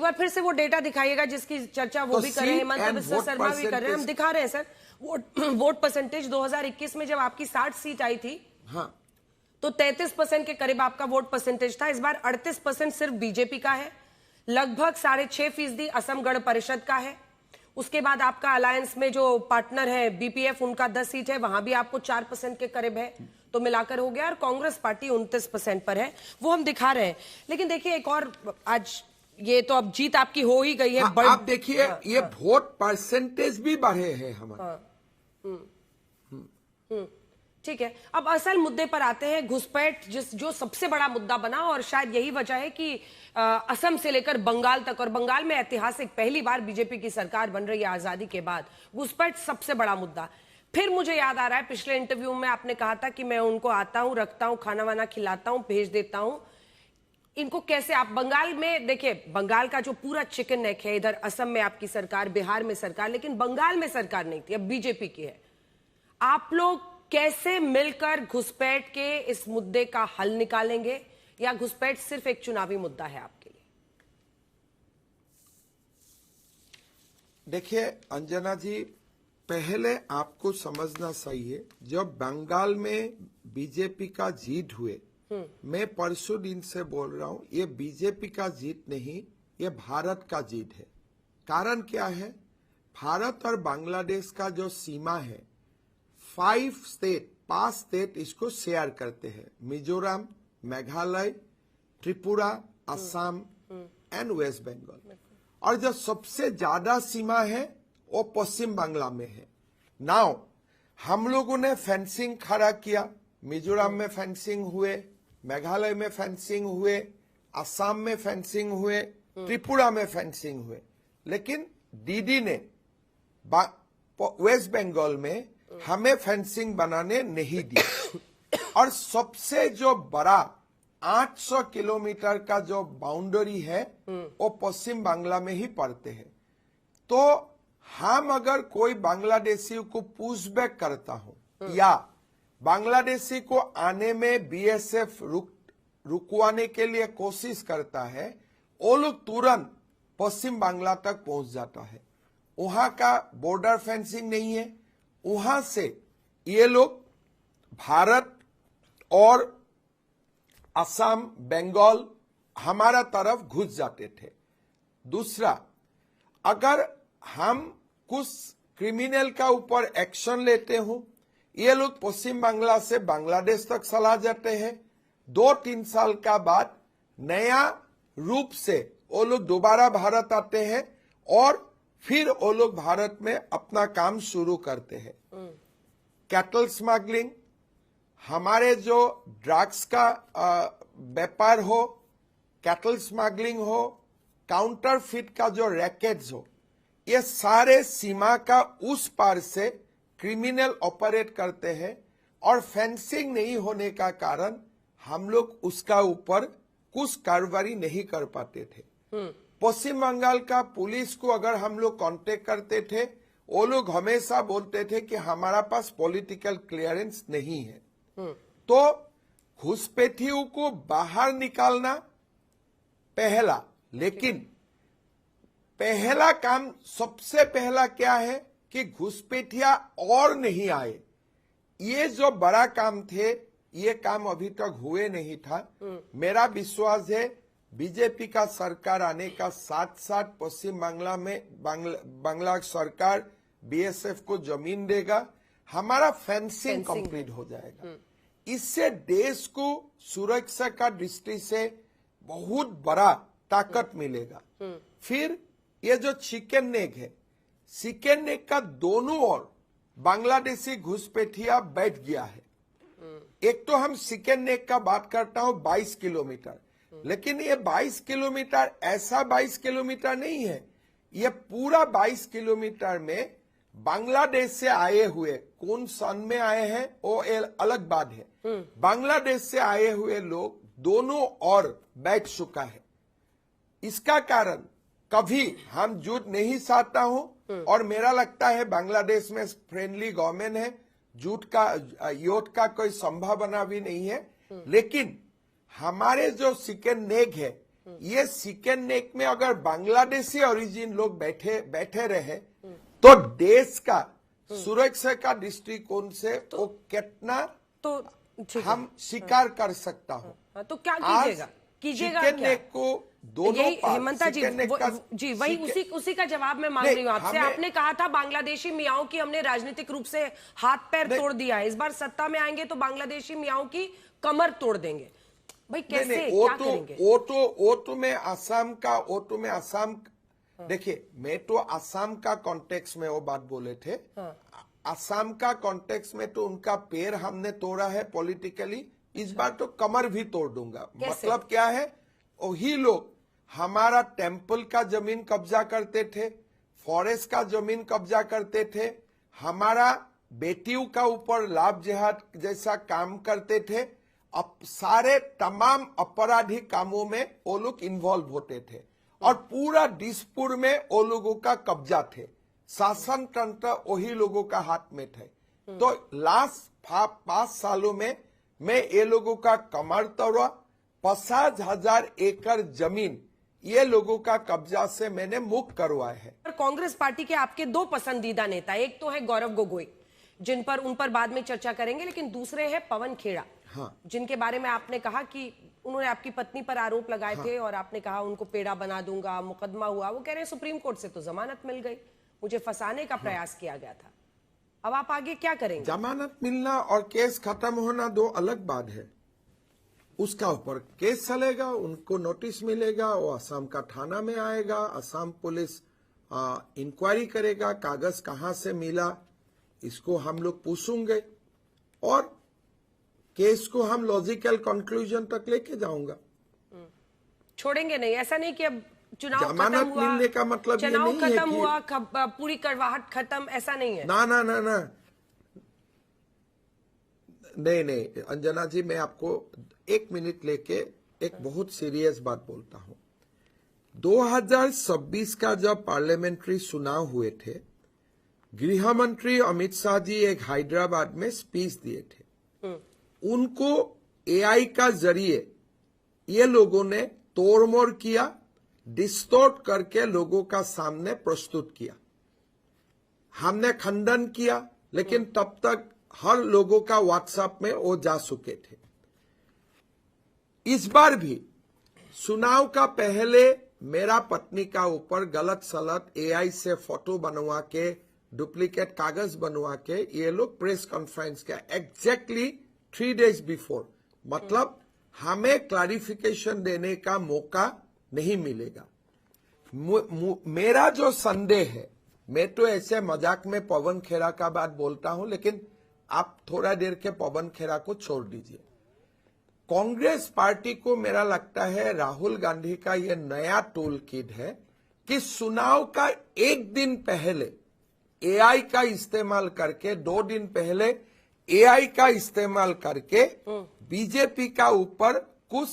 बार फिर से वो डेटा दिखाइएगा जिसकी चर्चा वो भी कर रहे हैं, हेमंत बिस्वा शर्मा भी कर रहे हैं, हम दिखा रहे हैं सर। वोट परसेंटेज 2021 में जब आपकी 60 सीट आई थी, हाँ, तो 33% के करीब आपका वोट परसेंटेज था। इस बार 38% सिर्फ बीजेपी का है, लगभग 6.5% असम गण परिषद का है। उसके बाद आपका अलायंस में जो पार्टनर है बीपीएफ, उनका 10 सीट है, वहां भी आपको 4% के करीब है, तो मिलाकर हो गया। और कांग्रेस पार्टी 29% पर है, वो हम दिखा रहे हैं। लेकिन देखिए एक और, आज ये तो अब जीत आपकी हो ही गई है। हाँ, आप देखिए ये वोट परसेंटेज भी बढ़े हैं हमारे। ठीक है, अब असल मुद्दे पर आते हैं। घुसपैठ जो सबसे बड़ा मुद्दा बना, और शायद यही वजह है कि असम से लेकर बंगाल तक, और बंगाल में ऐतिहासिक पहली बार बीजेपी की सरकार बन रही है आजादी के बाद, घुसपैठ सबसे बड़ा मुद्दा। फिर मुझे याद आ रहा है पिछले इंटरव्यू में आपने कहा था कि मैं उनको आता हूं, रखता हूं, खाना वाना खिलाता हूं, भेज देता हूं। इनको कैसे आप बंगाल में देखिए, बंगाल का जो पूरा चिकन नेक है, इधर असम में आपकी सरकार, बिहार में सरकार, लेकिन बंगाल में सरकार नहीं थी, अब बीजेपी की है। आप लोग कैसे मिलकर घुसपैठ के इस मुद्दे का हल निकालेंगे, या घुसपैठ सिर्फ एक चुनावी मुद्दा है आपके लिए? देखिए अंजना जी, पहले आपको समझना सही है, जब बंगाल में बीजेपी का जीत हुए, मैं परसों दिन से बोल रहा हूं, ये बीजेपी का जीत नहीं, ये भारत का जीत है। कारण क्या है? भारत और बांग्लादेश का जो सीमा है, 5 स्टेट इसको शेयर करते हैं, मिजोरम, मेघालय, त्रिपुरा, असम एंड वेस्ट बंगाल। और जो सबसे ज्यादा सीमा है वो पश्चिम बांग्ला में है। नाउ हम लोगों ने फेंसिंग खड़ा किया, मिजोरम में फेंसिंग हुए, मेघालय में फेंसिंग हुए, असम में फेंसिंग हुए, त्रिपुरा में फेंसिंग हुए, लेकिन दीदी ने वेस्ट बंगाल में हमें फेंसिंग बनाने नहीं दी। और सबसे जो बड़ा 800 किलोमीटर का जो बाउंड्री है वो पश्चिम बांग्ला में ही पड़ते हैं। तो हम अगर कोई बांग्लादेशी को पुशबैक करता हूं, या बांग्लादेशी को आने में बीएसएफ रुकवाने के लिए कोशिश करता है, वो लोग तुरंत पश्चिम बांग्ला तक पहुंच जाता है। वहां का बॉर्डर फेंसिंग नहीं है, वहां से ये लोग भारत और असम, बंगाल हमारा तरफ घुस जाते थे। दूसरा, अगर हम कुछ क्रिमिनल का ऊपर एक्शन लेते हो, ये लोग पश्चिम बांग्ला से बांग्लादेश तक चला जाते हैं। 2-3 साल का बाद नया रूप से वो लोग दोबारा भारत आते हैं, और फिर वो लोग भारत में अपना काम शुरू करते हैं। कैटल स्मगलिंग, हमारे जो ड्रग्स का व्यापार हो, कैटल स्मगलिंग हो, काउंटरफिट का जो रैकेट्स हो, ये सारे सीमा का उस पार से क्रिमिनल ऑपरेट करते हैं। और फेंसिंग नहीं होने का कारण हम लोग उसका ऊपर कुछ कार्रवाई नहीं कर पाते थे। पश्चिम बंगाल का पुलिस को अगर हम लोग कांटेक्ट करते थे, वो लोग हमेशा बोलते थे कि हमारा पास पॉलिटिकल क्लियरेंस नहीं है। तो घुसपैठियों को बाहर निकालना पहला, लेकिन पहला काम सबसे पहला क्या है कि घुसपैठिया और नहीं आए। ये जो बड़ा काम थे, ये काम अभी तक हुए नहीं था। मेरा विश्वास है बीजेपी का सरकार आने का साथ साथ पश्चिम बांग्ला में बांग्ला सरकार बीएसएफ को जमीन देगा, हमारा फेंसिंग कंप्लीट हो जाएगा। इससे देश को सुरक्षा का दृष्टि से बहुत बड़ा ताकत मिलेगा। फिर ये जो चिकन नेक है, चिकन नेक का दोनों ओर बांग्लादेशी घुसपैठिया बैठ गया है। एक तो हम चिकन नेक का बात करता हूं 22 किलोमीटर, लेकिन ये 22 किलोमीटर ऐसा 22 किलोमीटर नहीं है। ये पूरा 22 किलोमीटर में बांग्लादेश से आए हुए, कौन सन में आए हैं वो अलग बात है, बांग्लादेश से आए हुए लोग दोनों ओर बैठ चुका है। इसका कारण कभी हम झूठ नहीं चाहता हूं, और मेरा लगता है बांग्लादेश में फ्रेंडली गवर्नमेंट है, झूठ का युद्ध का कोई संभावना भी नहीं है। लेकिन हमारे जो चिकन नेक है, ये चिकन नेक में अगर बांग्लादेशी ओरिजिन लोग बैठे रहे तो देश का सुरक्षा का दृष्टिकोण से वो कितना तो ठीक है। हम स्वीकार कर सकता हूँ। तो क्या कीजिएगा चिकन क्या? नेक को दोनों यही पास हेमंता जी चिकन नेक का जी वही उसी का जवाब मैं मांग नहीं, रही हूँ आपसे। हमें- आपने कहा था बांग्लादेशी मियाओं की हमने राजनीतिक रूप से हाथ पैर तोड़ दिया है, इस बार सत्ता में आएंगे तो बांग्लादेशी मियाओं की कमर तोड़ देंगे। भाई कैसे नहीं, क्या करेंगे? वो तो मैं आसाम देखिए, मैं तो आसाम का कॉन्टेक्स्ट में वो बात बोले थे। आसाम का कॉन्टेक्स्ट में तो उनका पैर हमने तोड़ा है पॉलिटिकली, इस बार तो कमर भी तोड़ दूंगा। मतलब क्या है, वही लोग हमारा टेम्पल का जमीन कब्जा करते थे, फॉरेस्ट का जमीन कब्जा करते थे, हमारा बेटियों का ऊपर लाभ जिहाद जैसा काम करते थे। अब सारे तमाम आपराधिक कामों में वो लोग इन्वॉल्व होते थे और पूरा दिसपुर में वो लोगों का कब्जा थे, शासन तंत्र वही लोगों का हाथ में थे। तो लास्ट 5 सालों में मैं ये लोगों का कमर तोड़ा। 50,000 एकड़ जमीन ये लोगों का कब्जा से मैंने मुक्त करवाया है। कांग्रेस पार्टी के आपके दो पसंदीदा नेता, एक तो है गौरव गोगोई उन पर बाद में चर्चा करेंगे, लेकिन दूसरे हैं पवन खेड़ा। हाँ। जिनके बारे में आपने कहा कि उन्होंने आपकी पत्नी पर आरोप लगाए थे और आपने कहा उनको पेड़ा बना दूंगा, मुकदमा हुआ। वो कह रहे हैं सुप्रीम कोर्ट से तो जमानत मिल गई, मुझे फंसाने का प्रयास किया गया था। अब आप आगे क्या करेंगे? जमानत मिलना और केस खत्म होना दो अलग बात है। उसका ऊपर केस चलेगा, उनको नोटिस मिलेगा, वो असम का थाना में आएगा, असम पुलिस इंक्वायरी करेगा, कागज कहां से मिला इसको हम लोग पूछेंगे और केस को हम लॉजिकल कंक्लूजन तक लेके जाऊंगा। छोड़ेंगे नहीं, ऐसा नहीं कि अब चुनाव जमानत खत्म हुआ, मिलने का मतलब ये चुनाव नहीं है खत्म कि हुआ, पूरी कड़वाहट खत्म, ऐसा नहीं है। ना ना ना ना नहीं अंजना जी, मैं आपको 1 मिनट लेके एक बहुत सीरियस बात बोलता हूं। 2026 का जब पार्लियामेंट्री चुनाव हुए थे, गृह मंत्री अमित शाह जी एक हैदराबाद में स्पीच दिए थे। उनको एआई का जरिए ये लोगों ने तोड़मोड़ किया, डिस्टॉर्ट करके लोगों का सामने प्रस्तुत किया। हमने खंडन किया, लेकिन तब तक हर लोगों का व्हाट्सएप में वो जा चुके थे। इस बार भी चुनाव का पहले मेरा पत्नी का ऊपर गलत सलत एआई से फोटो बनवा के, डुप्लीकेट कागज बनवा के ये लोग प्रेस कॉन्फ्रेंस किया एग्जैक्टली 3 days बिफोर। मतलब हमें क्लैरिफिकेशन देने का मौका नहीं मिलेगा। मेरा जो संदेह है, मैं तो ऐसे मजाक में पवन खेड़ा का बात बोलता हूं, लेकिन आप थोड़ा देर के पवन खेड़ा को छोड़ दीजिए। कांग्रेस पार्टी को मेरा लगता है राहुल गांधी का यह नया टूल किट है कि चुनाव का 1 दिन पहले एआई का इस्तेमाल करके, 2 दिन पहले एआई का इस्तेमाल करके बीजेपी का ऊपर कुछ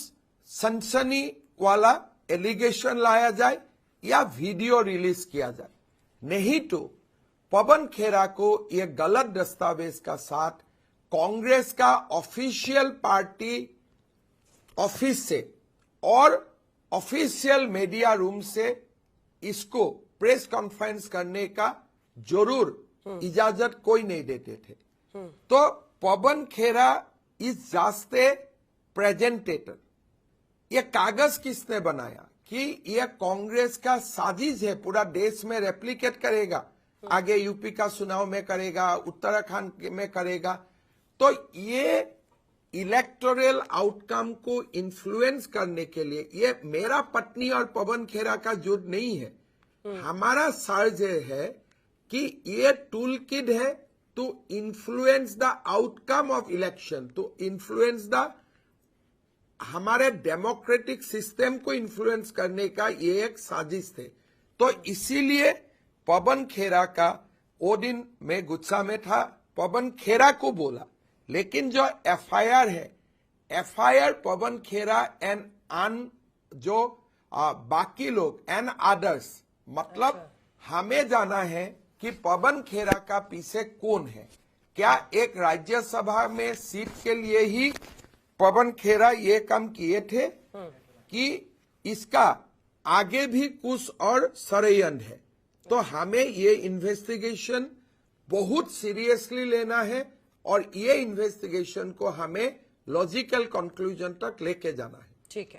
सनसनी वाला एलिगेशन लाया जाए या वीडियो रिलीज किया जाए। नहीं तो पवन खेड़ा को यह गलत दस्तावेज का साथ कांग्रेस का ऑफिशियल पार्टी ऑफिस से और ऑफिशियल मीडिया रूम से इसको प्रेस कॉन्फ्रेंस करने का जरूर इजाजत कोई नहीं देते थे। तो Pawan Khera is just a presenter. ये कागज किसने बनाया कि यह कांग्रेस का साजिश है, पूरा देश में रेप्लिकेट करेगा, आगे यूपी का चुनाव में करेगा, उत्तराखंड में करेगा। तो ये इलेक्टोरल आउटकम को इन्फ्लुएंस करने के लिए ये मेरा पत्नी और पवन खेड़ा का जुट नहीं है। हमारा सर्ज है कि ये टूल किट है to influence the outcome of election, to influence the हमारे डेमोक्रेटिक सिस्टम को इन्फ्लुएंस करने का ये एक साजिश थे। तो इसीलिए पवन खेड़ा का वो दिन मैं गुस्सा में था, पवन खेड़ा को बोला, लेकिन जो एफआईआर है, एफआईआर पवन खेड़ा एंड जो बाकी लोग एंड अदर्स, मतलब हमें जाना है कि पवन खेड़ा का पीछे कौन है। क्या एक राज्यसभा में सीट के लिए ही पवन खेड़ा ये काम किए थे कि इसका आगे भी कुछ और षड्यंत्र है। तो हमें ये इन्वेस्टिगेशन बहुत सीरियसली लेना है और ये इन्वेस्टिगेशन को हमें लॉजिकल कंक्लूजन तक लेके जाना है। ठीक है।